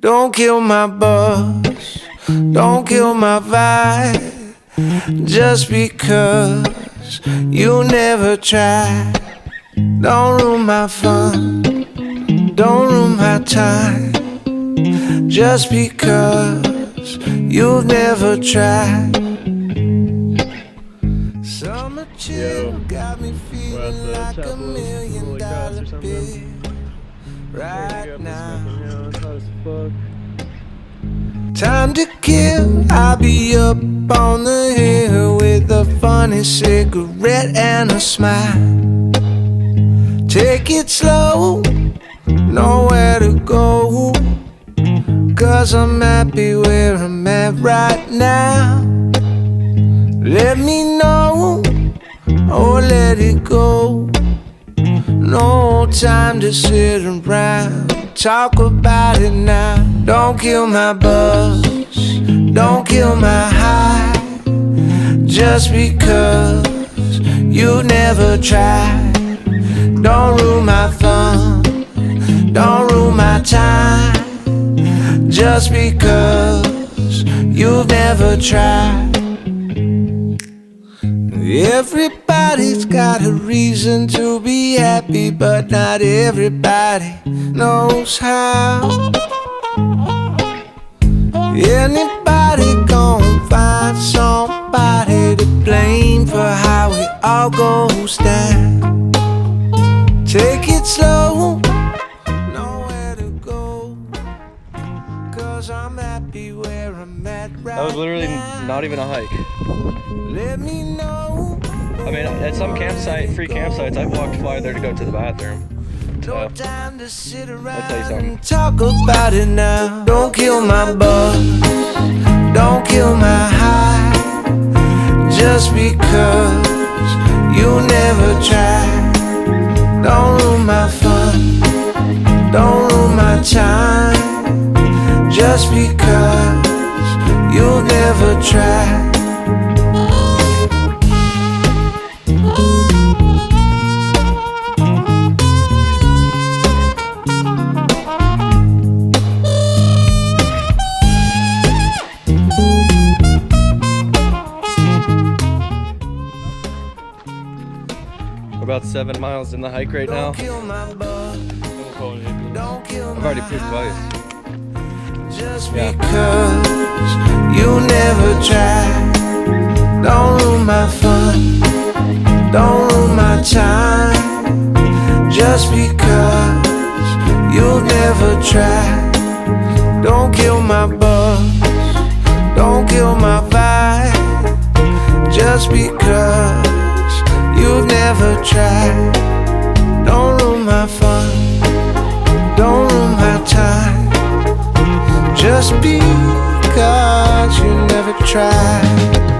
Don't kill my buzz, don't kill my vibe. Just because you never tried. Don't ruin my fun, don't ruin my time. Just because you've never tried. Summer chill got me feeling like $1,000,000 bill right now. Time to kill, I'll be up on the hill with a funny cigarette and a smile. Take it slow, nowhere to go, 'cause I'm happy where I'm at right now. Let me know, or let it go. No time to sit around, talk about it now. Don't kill my buzz, don't kill my high. Just because you never tried. Don't ruin my fun, don't ruin my time. Just because you've never tried. Everybody's got a reason to be happy, but not everybody knows how. Anybody gon' find somebody to blame for how it all goes down. Take it slow, nowhere to go, 'cause I'm happy where I'm at right now. That was literally not even a hike. Let me know. I mean, at some free campsites, I've walked farther to go to the bathroom. No time to sit around tell you something. and talk about it now. Don't kill my buzz, don't kill my high. Just because you never tried. Don't ruin my fun, don't ruin my time. Just because you've never tried. We're about 7 miles in the hike right now. I've already pushed twice. Just because you never tried. Don't ruin my fun, don't ruin my time. Just because you've never tried. Don't kill my buzz, don't kill my vibe. Just because you've never tried. Don't ruin my fun, don't ruin my time. Just because you never tried.